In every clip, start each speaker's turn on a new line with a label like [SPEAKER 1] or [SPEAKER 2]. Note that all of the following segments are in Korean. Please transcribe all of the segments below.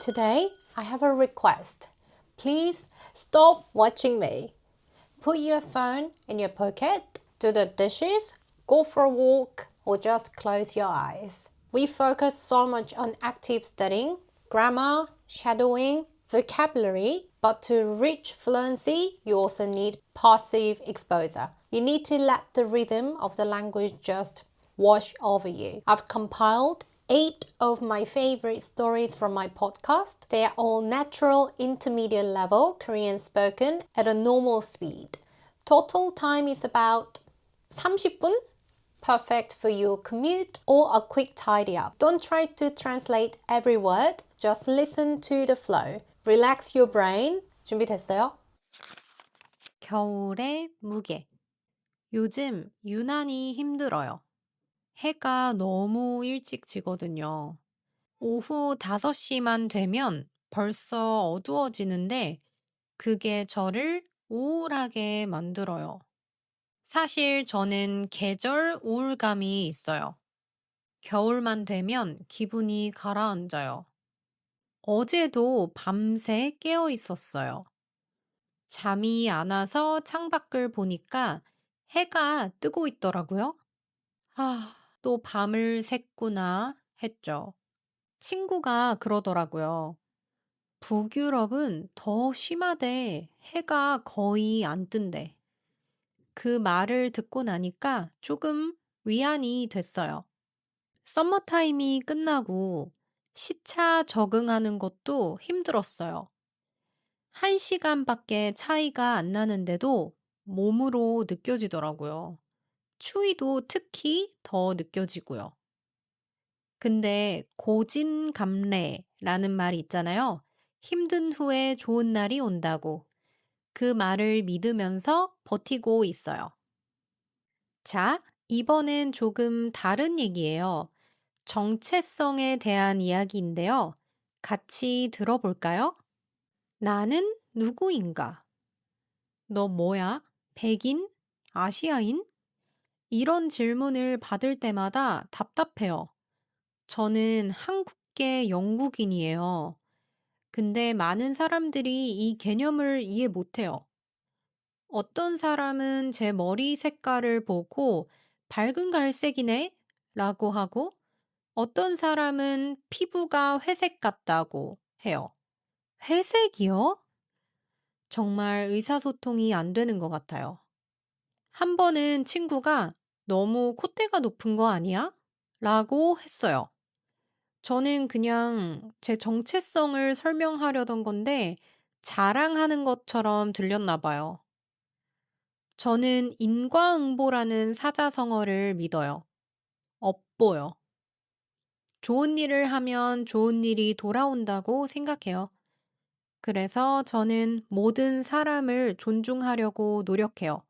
[SPEAKER 1] Today, I have a request. Please stop watching me. Put your phone in your pocket, do the dishes, go for a walk, or just close your eyes. We focus so much on active studying, grammar, shadowing, vocabulary, but to reach fluency, you also need passive exposure. You need to let the rhythm of the language just wash over you. I've compiled 8 of my favorite stories from my podcast. They are all natural intermediate level Korean spoken at a normal speed. Total time is about 30분. Perfect for your commute or a quick tidy up. Don't try to translate every word. Just listen to the flow. Relax your brain. 준비됐어요?
[SPEAKER 2] 겨울의 무게. 요즘 유난히 힘들어요. 해가 너무 일찍 지거든요. 오후 5시만 되면 벌써 어두워지는데 그게 저를 우울하게 만들어요. 사실 저는 계절 우울감이 있어요. 겨울만 되면 기분이 가라앉아요. 어제도 밤새 깨어 있었어요. 잠이 안 와서 창밖을 보니까 해가 뜨고 있더라고요. 또 밤을 샜구나 했죠. 친구가 그러더라고요. 북유럽은 더 심하대. 해가 거의 안 뜬대. 그 말을 듣고 나니까 조금 위안이 됐어요. 썸머타임이 끝나고 시차 적응하는 것도 힘들었어요. 1시간밖에 차이가 안 나는데도 몸으로 느껴지더라고요. 추위도 특히 더 느껴지고요. 근데 고진감래라는 말이 있잖아요. 힘든 후에 좋은 날이 온다고. 그 말을 믿으면서 버티고 있어요. 자, 이번엔 조금 다른 얘기예요. 정체성에 대한 이야기인데요. 같이 들어볼까요? 나는 누구인가? 너 뭐야? 백인? 아시아인? 이런 질문을 받을 때마다 답답해요. 저는 한국계 영국인이에요. 근데 많은 사람들이 이 개념을 이해 못해요. 어떤 사람은 제 머리 색깔을 보고 밝은 갈색이네? 라고 하고 어떤 사람은 피부가 회색 같다고 해요. 회색이요? 정말 의사소통이 안 되는 것 같아요. 한 번은 친구가 너무 콧대가 높은 거 아니야? 라고 했어요. 저는 그냥 제 정체성을 설명하려던 건데 자랑하는 것처럼 들렸나 봐요. 저는 인과응보라는 사자성어를 믿어요. 업보요. 좋은 일을 하면 좋은 일이 돌아온다고 생각해요. 그래서 저는 모든 사람을 존중하려고 노력해요.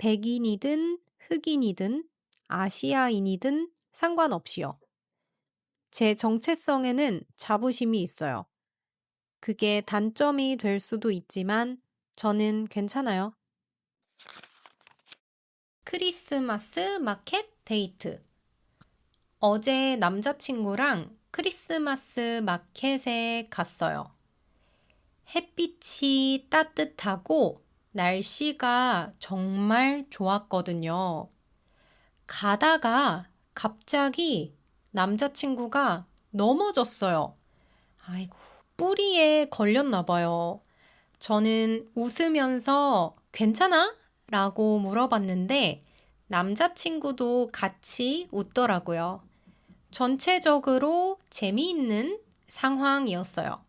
[SPEAKER 2] 백인이든 흑인이든 아시아인이든 상관없이요. 제 정체성에는 자부심이 있어요. 그게 단점이 될 수도 있지만 저는 괜찮아요. 크리스마스 마켓 데이트. 어제 남자친구랑 크리스마스 마켓에 갔어요. 햇빛이 따뜻하고 날씨가 정말 좋았거든요. 가다가 갑자기 남자친구가 넘어졌어요. 아이고, 뿌리에 걸렸나 봐요. 저는 웃으면서 괜찮아? 라고 물어봤는데 남자친구도 같이 웃더라고요. 전체적으로 재미있는 상황이었어요.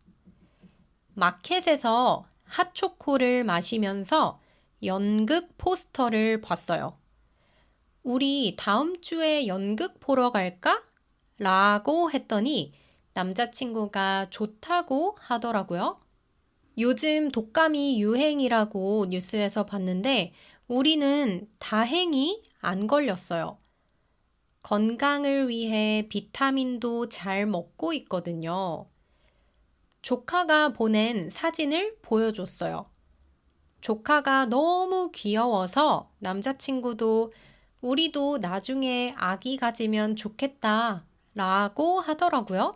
[SPEAKER 2] 마켓에서 핫초코를 마시면서 연극 포스터를 봤어요. 우리 다음 주에 연극 보러 갈까? 라고 했더니 남자친구가 좋다고 하더라고요. 요즘 독감이 유행이라고 뉴스에서 봤는데 우리는 다행히 안 걸렸어요. 건강을 위해 비타민도 잘 먹고 있거든요. 조카가 보낸 사진을 보여줬어요. 조카가 너무 귀여워서 남자친구도 우리도 나중에 아기 가지면 좋겠다 라고 하더라고요.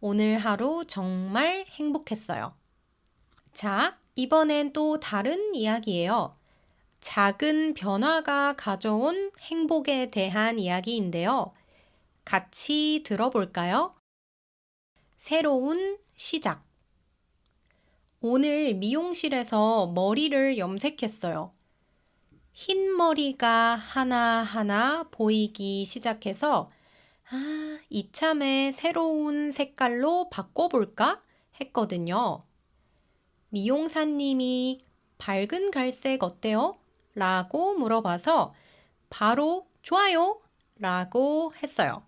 [SPEAKER 2] 오늘 하루 정말 행복했어요. 자, 이번엔 또 다른 이야기예요. 작은 변화가 가져온 행복에 대한 이야기인데요. 같이 들어볼까요? 새로운 시작. 오늘 미용실에서 머리를 염색했어요. 흰 머리가 하나하나 보이기 시작해서 이참에 새로운 색깔로 바꿔볼까 했거든요. 미용사님이 밝은 갈색 어때요? 라고 물어봐서 바로 좋아요! 라고 했어요.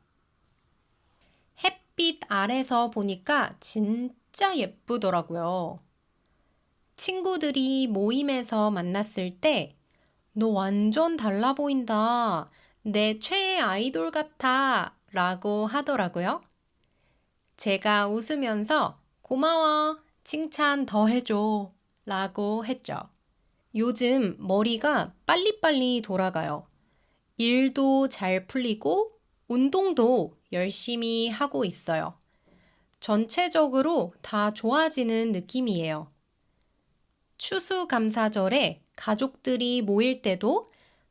[SPEAKER 2] 햇빛 아래서 보니까 진짜 예쁘더라고요. 친구들이 모임에서 만났을 때 너 완전 달라 보인다. 내 최애 아이돌 같아. 라고 하더라고요. 제가 웃으면서 고마워. 칭찬 더 해줘. 라고 했죠. 요즘 머리가 빨리빨리 돌아가요. 일도 잘 풀리고 운동도 열심히 하고 있어요. 전체적으로 다 좋아지는 느낌이에요. 추수감사절에 가족들이 모일 때도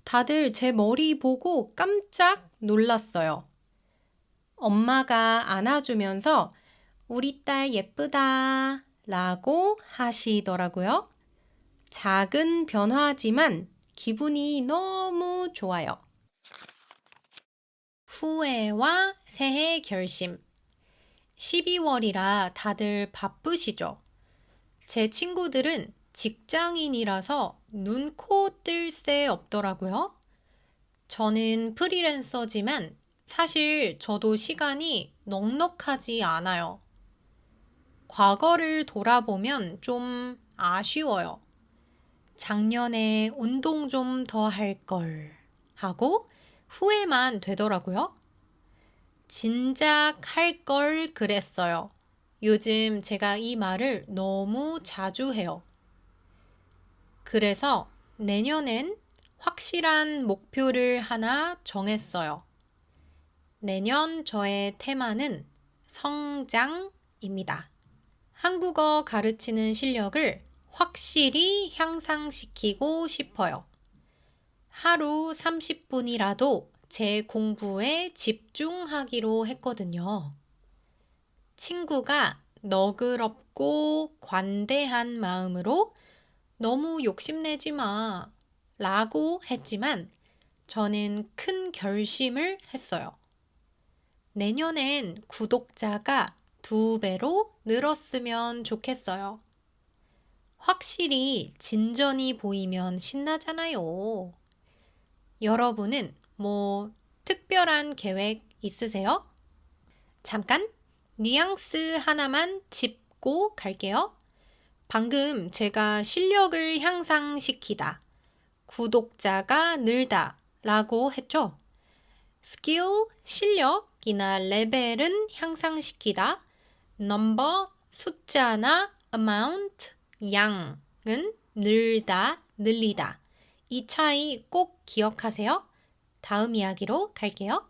[SPEAKER 2] 다들 제 머리 보고 깜짝 놀랐어요. 엄마가 안아주면서 우리 딸 예쁘다 라고 하시더라고요. 작은 변화지만 기분이 너무 좋아요. 후회와 새해 결심. 12월이라 다들 바쁘시죠? 제 친구들은 직장인이라서 눈, 코 뜰 새 없더라고요. 저는 프리랜서지만 사실 저도 시간이 넉넉하지 않아요. 과거를 돌아보면 좀 아쉬워요. 작년에 운동 좀 더 할 걸 하고 후회만 되더라고요. 진작 할 걸 그랬어요. 요즘 제가 이 말을 너무 자주 해요. 그래서 내년엔 확실한 목표를 하나 정했어요. 내년 저의 테마는 성장입니다. 한국어 가르치는 실력을 확실히 향상시키고 싶어요. 하루 30분이라도 제 공부에 집중하기로 했거든요. 친구가 너그럽고 관대한 마음으로 너무 욕심내지 마 라고 했지만 저는 큰 결심을 했어요. 내년엔 구독자가 2배로 늘었으면 좋겠어요. 확실히 진전이 보이면 신나잖아요. 여러분은 특별한 계획 있으세요? 잠깐 뉘앙스 하나만 짚고 갈게요. 방금 제가 실력을 향상시키다, 구독자가 늘다 라고 했죠. 스킬, 실력이나 레벨은 향상시키다, 넘버, 숫자나 amount, 양은 늘다, 늘리다. 이 차이 꼭 기억하세요. 다음 이야기로 갈게요.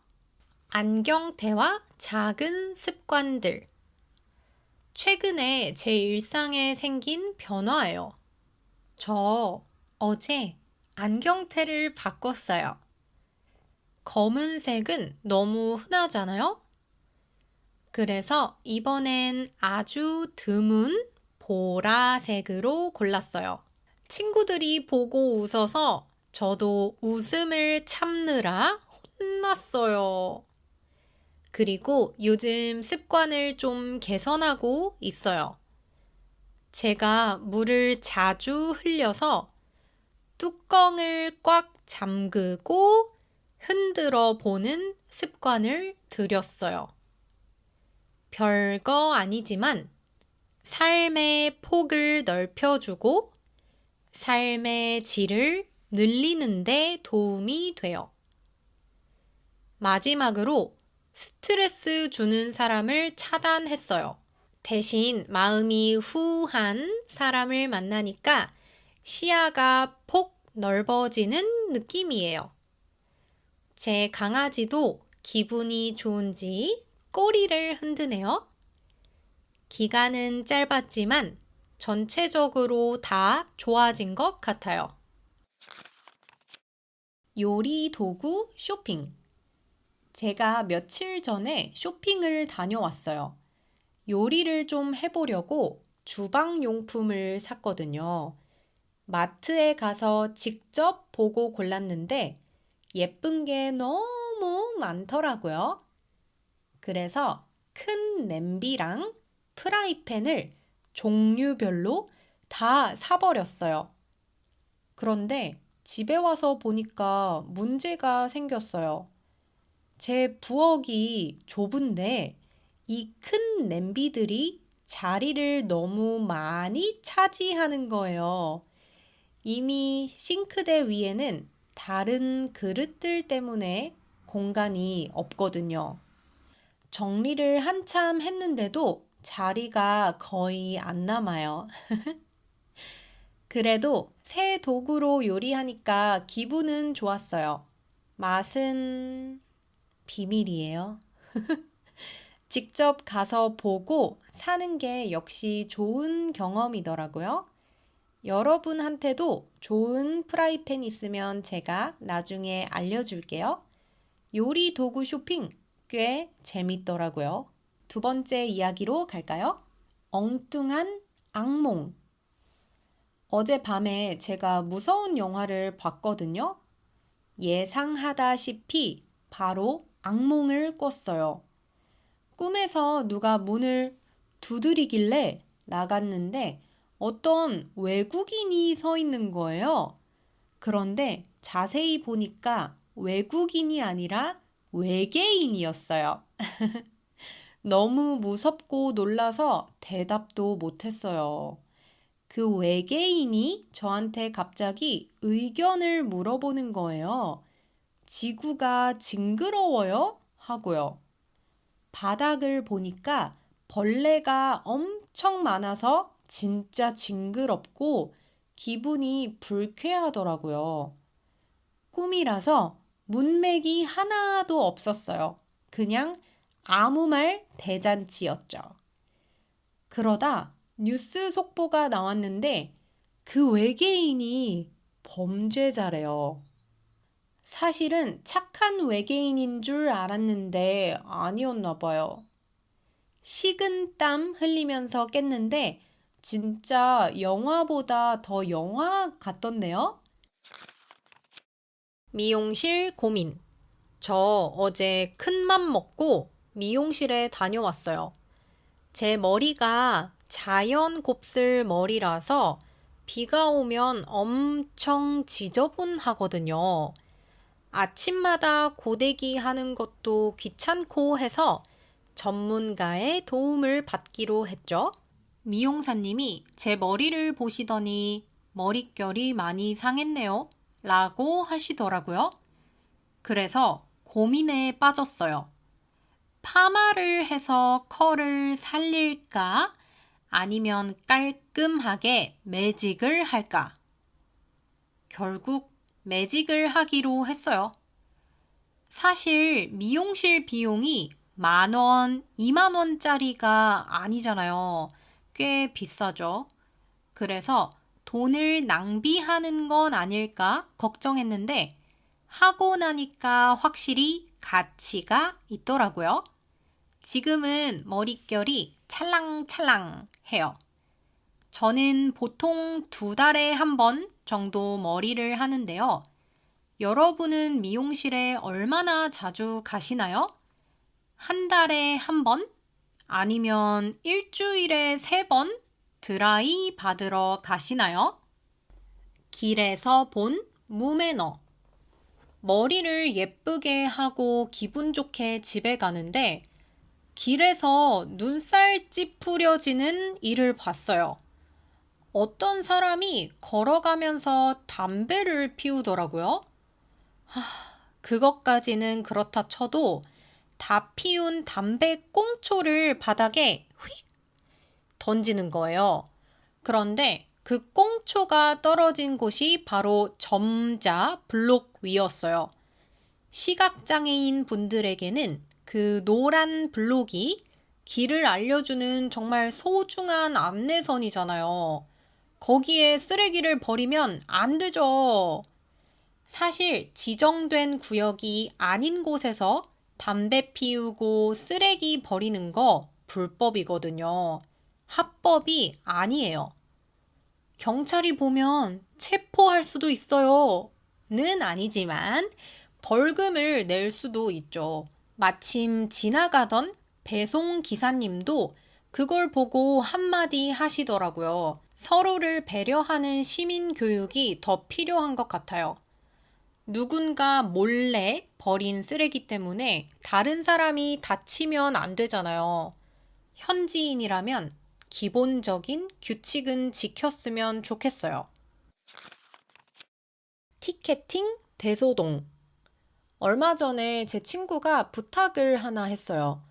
[SPEAKER 2] 안경테와 작은 습관들. 최근에 제 일상에 생긴 변화예요. 저 어제 안경테를 바꿨어요. 검은색은 너무 흔하잖아요? 그래서 이번엔 아주 드문 보라색으로 골랐어요. 친구들이 보고 웃어서 저도 웃음을 참느라 혼났어요. 그리고 요즘 습관을 좀 개선하고 있어요. 제가 물을 자주 흘려서 뚜껑을 꽉 잠그고 흔들어 보는 습관을 들였어요. 별거 아니지만 삶의 폭을 넓혀주고 삶의 질을 늘리는 데 도움이 돼요. 마지막으로 스트레스 주는 사람을 차단했어요. 대신 마음이 후한 사람을 만나니까 시야가 폭 넓어지는 느낌이에요. 제 강아지도 기분이 좋은지 꼬리를 흔드네요. 기간은 짧았지만 전체적으로 다 좋아진 것 같아요. 요리 도구 쇼핑. 제가 며칠 전에 쇼핑을 다녀왔어요. 요리를 좀 해보려고 주방용품을 샀거든요. 마트에 가서 직접 보고 골랐는데 예쁜 게 너무 많더라고요. 그래서 큰 냄비랑 프라이팬을 종류별로 다 사버렸어요. 그런데 집에 와서 보니까 문제가 생겼어요. 제 부엌이 좁은데 이 큰 냄비들이 자리를 너무 많이 차지하는 거예요. 이미 싱크대 위에는 다른 그릇들 때문에 공간이 없거든요. 정리를 한참 했는데도 자리가 거의 안 남아요. 그래도 새 도구로 요리하니까 기분은 좋았어요. 맛은 비밀이에요. 직접 가서 보고 사는 게 역시 좋은 경험이더라고요. 여러분한테도 좋은 프라이팬 있으면 제가 나중에 알려줄게요. 요리 도구 쇼핑 꽤 재밌더라고요. 두 번째 이야기로 갈까요? 엉뚱한 악몽. 어젯밤에 제가 무서운 영화를 봤거든요. 예상하다시피 바로 악몽을 꿨어요. 꿈에서 누가 문을 두드리길래 나갔는데 어떤 외국인이 서 있는 거예요. 그런데 자세히 보니까 외국인이 아니라 외계인이었어요. 너무 무섭고 놀라서 대답도 못했어요. 그 외계인이 저한테 갑자기 의견을 물어보는 거예요. 지구가 징그러워요? 하고요. 바닥을 보니까 벌레가 엄청 많아서 진짜 징그럽고 기분이 불쾌하더라고요. 꿈이라서 문맥이 하나도 없었어요. 그냥 아무 말 대잔치였죠. 그러다 뉴스 속보가 나왔는데 그 외계인이 범죄자래요. 사실은 착한 외계인인 줄 알았는데 아니었나 봐요. 식은 땀 흘리면서 깼는데 진짜 영화보다 더 영화 같던데요? 미용실 고민. 저 어제 큰맘 먹고 미용실에 다녀왔어요. 제 머리가 자연 곱슬 머리라서 비가 오면 엄청 지저분하거든요. 아침마다 고데기 하는 것도 귀찮고 해서 전문가의 도움을 받기로 했죠. 미용사님이 제 머리를 보시더니 머릿결이 많이 상했네요. 라고 하시더라고요. 그래서 고민에 빠졌어요. 파마를 해서 컬을 살릴까? 아니면 깔끔하게 매직을 할까? 결국 매직을 하기로 했어요. 사실 미용실 비용이 10,000원, 20,000원짜리가 아니잖아요. 꽤 비싸죠. 그래서 돈을 낭비하는 건 아닐까 걱정했는데 하고 나니까 확실히 가치가 있더라고요. 지금은 머릿결이 찰랑찰랑해요. 저는 보통 2달에 한 번 정도 머리를 하는데요. 여러분은 미용실에 얼마나 자주 가시나요? 한 달에 한 번? 아니면 일주일에 3번 드라이 받으러 가시나요? 길에서 본 무매너. 머리를 예쁘게 하고 기분 좋게 집에 가는데 길에서 눈살 찌푸려지는 일을 봤어요. 어떤 사람이 걸어가면서 담배를 피우더라고요. 그것까지는 그렇다 쳐도 다 피운 담배 꽁초를 바닥에 휙 던지는 거예요. 그런데 그 꽁초가 떨어진 곳이 바로 점자 블록 위였어요. 시각장애인 분들에게는 그 노란 블록이 길을 알려주는 정말 소중한 안내선이잖아요. 거기에 쓰레기를 버리면 안 되죠. 사실 지정된 구역이 아닌 곳에서 담배 피우고 쓰레기 버리는 거 불법이거든요. 합법이 아니에요. 경찰이 보면 체포할 수도 있어요. 는 아니지만 벌금을 낼 수도 있죠. 마침 지나가던 배송 기사님도 그걸 보고 한마디 하시더라고요. 서로를 배려하는 시민 교육이 더 필요한 것 같아요. 누군가 몰래 버린 쓰레기 때문에 다른 사람이 다치면 안 되잖아요. 현지인이라면 기본적인 규칙은 지켰으면 좋겠어요. 티켓팅 대소동. 얼마 전에 제 친구가 부탁을 하나 했어요.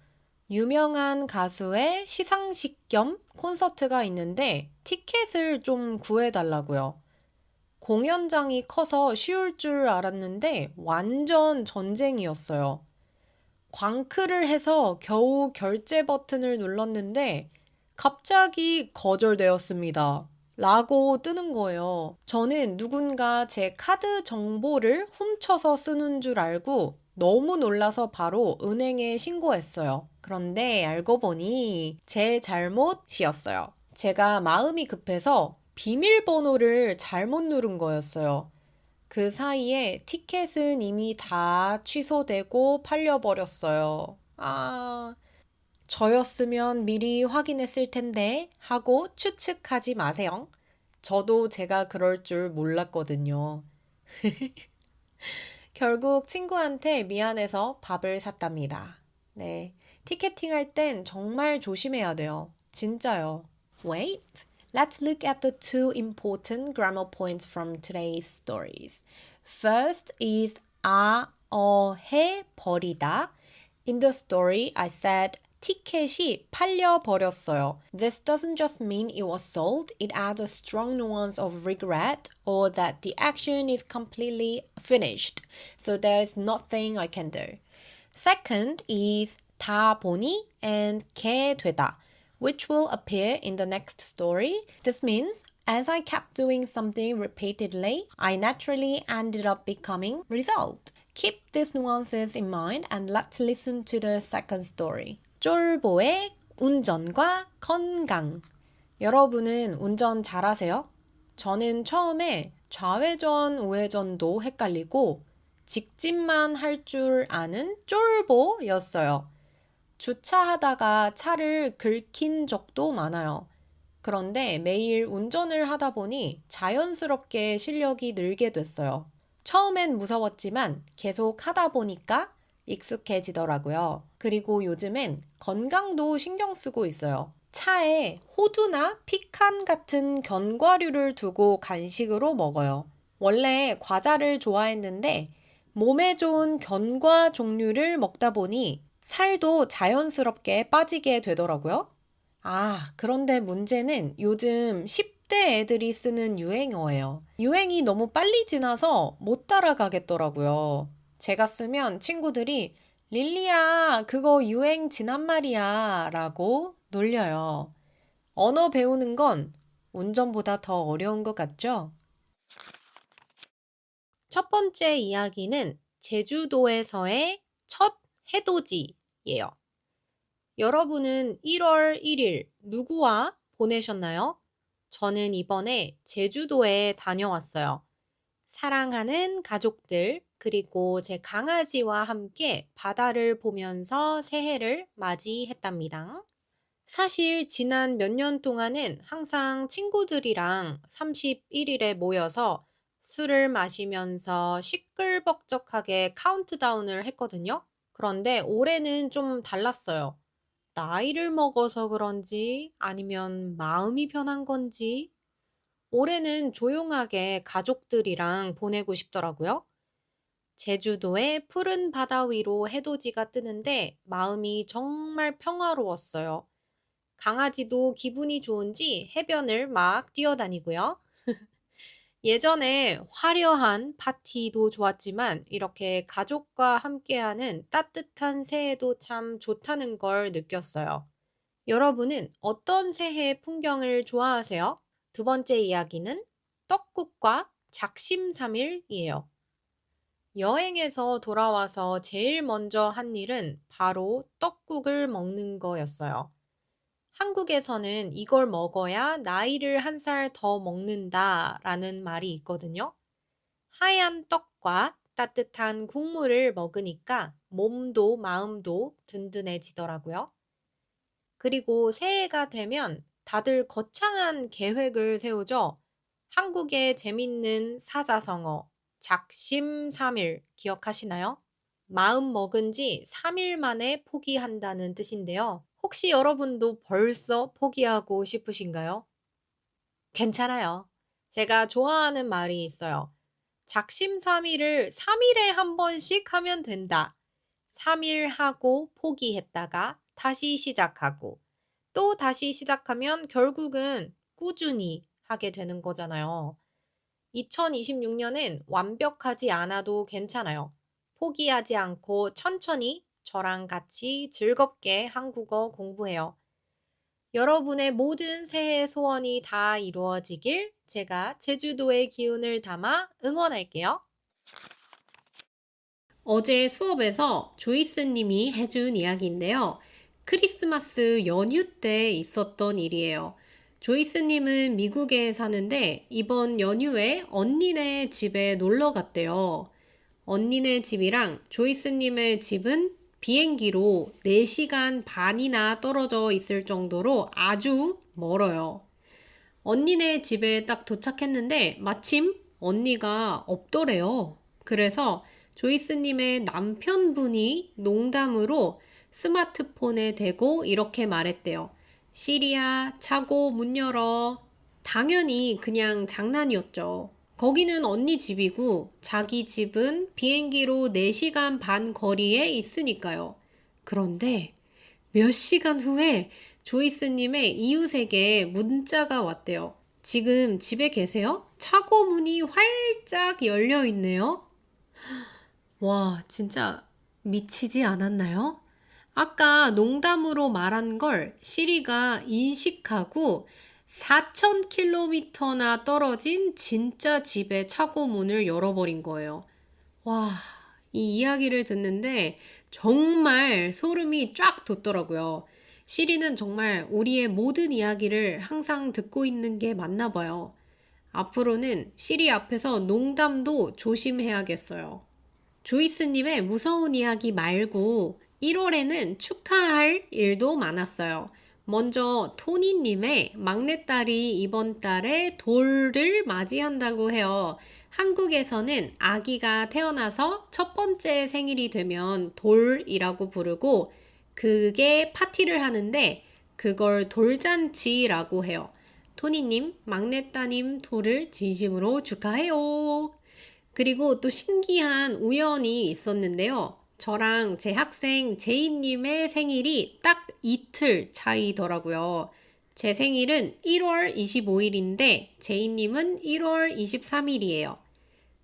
[SPEAKER 2] 유명한 가수의 시상식 겸 콘서트가 있는데 티켓을 좀 구해달라고요. 공연장이 커서 쉬울 줄 알았는데 완전 전쟁이었어요. 광크를 해서 겨우 결제 버튼을 눌렀는데 갑자기 거절되었습니다. 라고 뜨는 거예요. 저는 누군가 제 카드 정보를 훔쳐서 쓰는 줄 알고 너무 놀라서 바로 은행에 신고했어요. 그런데 알고 보니 제 잘못이었어요. 제가 마음이 급해서 비밀번호를 잘못 누른 거였어요. 그 사이에 티켓은 이미 다 취소되고 팔려버렸어요. 저였으면 미리 확인했을 텐데 하고 추측하지 마세요. 저도 제가 그럴 줄 몰랐거든요. 결국 친구한테 미안해서 밥을 샀답니다. 네, 티켓팅 할 땐 정말 조심해야 돼요. 진짜요. Wait, let's look at the two important grammar points from today's stories. First is 해 버리다. In the story, I said 티켓이 팔려버렸어요. This doesn't just mean it was sold, it adds a strong nuance of regret or that the action is completely finished, so there is nothing I can do. Second is 다 보니 and 게 되다, which will appear in the next story. This means as I kept doing something repeatedly, I naturally ended up becoming result. Keep these nuances in mind and let's listen to the second story. 쫄보의 운전과 건강. 여러분은 운전 잘하세요? 저는 처음에 좌회전, 우회전도 헷갈리고 직진만 할 줄 아는 쫄보였어요. 주차하다가 차를 긁힌 적도 많아요. 그런데 매일 운전을 하다 보니 자연스럽게 실력이 늘게 됐어요. 처음엔 무서웠지만 계속 하다 보니까 익숙해지더라고요. 그리고 요즘엔 건강도 신경 쓰고 있어요. 차에 호두나 피칸 같은 견과류를 두고 간식으로 먹어요. 원래 과자를 좋아했는데 몸에 좋은 견과 종류를 먹다 보니 살도 자연스럽게 빠지게 되더라고요. 그런데 문제는 요즘 10대 애들이 쓰는 유행어예요. 유행이 너무 빨리 지나서 못 따라가겠더라고요. 제가 쓰면 친구들이 릴리야, 그거 유행 지난 말이야 라고 놀려요. 언어 배우는 건 운전보다 더 어려운 것 같죠? 첫 번째 이야기는 제주도에서의 첫 해돋이예요. 여러분은 1월 1일 누구와 보내셨나요? 저는 이번에 제주도에 다녀왔어요. 사랑하는 가족들, 그리고 제 강아지와 함께 바다를 보면서 새해를 맞이했답니다. 사실 지난 몇 년 동안은 항상 친구들이랑 31일에 모여서 술을 마시면서 시끌벅적하게 카운트다운을 했거든요. 그런데 올해는 좀 달랐어요. 나이를 먹어서 그런지 아니면 마음이 변한 건지 올해는 조용하게 가족들이랑 보내고 싶더라고요. 제주도의 푸른 바다 위로 해돋이가 뜨는데 마음이 정말 평화로웠어요. 강아지도 기분이 좋은지 해변을 막 뛰어다니고요. 예전에 화려한 파티도 좋았지만 이렇게 가족과 함께하는 따뜻한 새해도 참 좋다는 걸 느꼈어요. 여러분은 어떤 새해 풍경을 좋아하세요? 두 번째 이야기는 떡국과 작심삼일이에요. 여행에서 돌아와서 제일 먼저 한 일은 바로 떡국을 먹는 거였어요. 한국에서는 이걸 먹어야 나이를 한 살 더 먹는다 라는 말이 있거든요. 하얀 떡과 따뜻한 국물을 먹으니까 몸도 마음도 든든해지더라고요. 그리고 새해가 되면 다들 거창한 계획을 세우죠. 한국의 재밌는 사자성어, 작심삼일 기억하시나요? 마음 먹은 지 3일 만에 포기한다는 뜻인데요. 혹시 여러분도 벌써 포기하고 싶으신가요? 괜찮아요. 제가 좋아하는 말이 있어요. 작심삼일을 3일에 한 번씩 하면 된다. 3일 하고 포기했다가 다시 시작하고 또 다시 시작하면 결국은 꾸준히 하게 되는 거잖아요. 2026년엔 완벽하지 않아도 괜찮아요. 포기하지 않고 천천히 저랑 같이 즐겁게 한국어 공부해요. 여러분의 모든 새해 소원이 다 이루어지길 제가 제주도의 기운을 담아 응원할게요. 어제 수업에서 조이스 님이 해준 이야기인데요. 크리스마스 연휴 때 있었던 일이에요. 조이스 님은 미국에 사는데 이번 연휴에 언니네 집에 놀러 갔대요. 언니네 집이랑 조이스 님의 집은 비행기로 4시간 반이나 떨어져 있을 정도로 아주 멀어요. 언니네 집에 딱 도착했는데 마침 언니가 없더래요. 그래서 조이스님의 남편분이 농담으로 스마트폰에 대고 이렇게 말했대요. 시리야, 차고 문 열어. 당연히 그냥 장난이었죠. 거기는 언니 집이고 자기 집은 비행기로 4시간 반 거리에 있으니까요. 그런데 몇 시간 후에 조이스님의 이웃에게 문자가 왔대요. 지금 집에 계세요? 차고 문이 활짝 열려 있네요. 와, 진짜 미치지 않았나요? 아까 농담으로 말한 걸 시리가 인식하고 4,000km나 떨어진 진짜 집의 차고 문을 열어버린 거예요. 와, 이 이야기를 듣는데 정말 소름이 쫙 돋더라고요. 시리는 정말 우리의 모든 이야기를 항상 듣고 있는 게 맞나 봐요. 앞으로는 시리 앞에서 농담도 조심해야겠어요. 조이스님의 무서운 이야기 말고 1월에는 축하할 일도 많았어요. 먼저 토니님의 막내딸이 이번 달에 돌을 맞이한다고 해요. 한국에서는 아기가 태어나서 첫 번째 생일이 되면 돌이라고 부르고 그게 파티를 하는데 그걸 돌잔치라고 해요. 토니님, 막내따님 돌을 진심으로 축하해요. 그리고 또 신기한 우연이 있었는데요. 저랑 제 학생 제이님의 생일이 딱 이틀 차이더라고요. 제 생일은 1월 25일인데 제이님은 1월 23일이에요.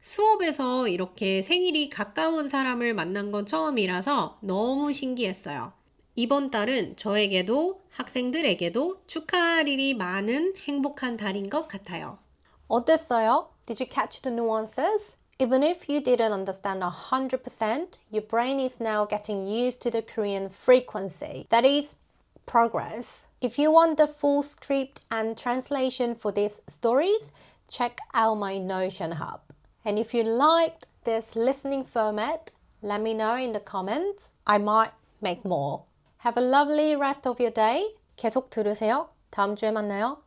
[SPEAKER 2] 수업에서 이렇게 생일이 가까운 사람을 만난 건 처음이라서 너무 신기했어요. 이번 달은 저에게도 학생들에게도 축하할 일이 많은 행복한 달인 것 같아요.
[SPEAKER 1] 어땠어요? Did you catch the nuances? Even if you didn't understand 100%, your brain is now getting used to the Korean frequency. That is progress. If you want the full script and translation for these stories, check out my Notion Hub. And if you liked this listening format, let me know in the comments. I might make more. Have a lovely rest of your day. 계속 들으세요. 다음 주에 만나요.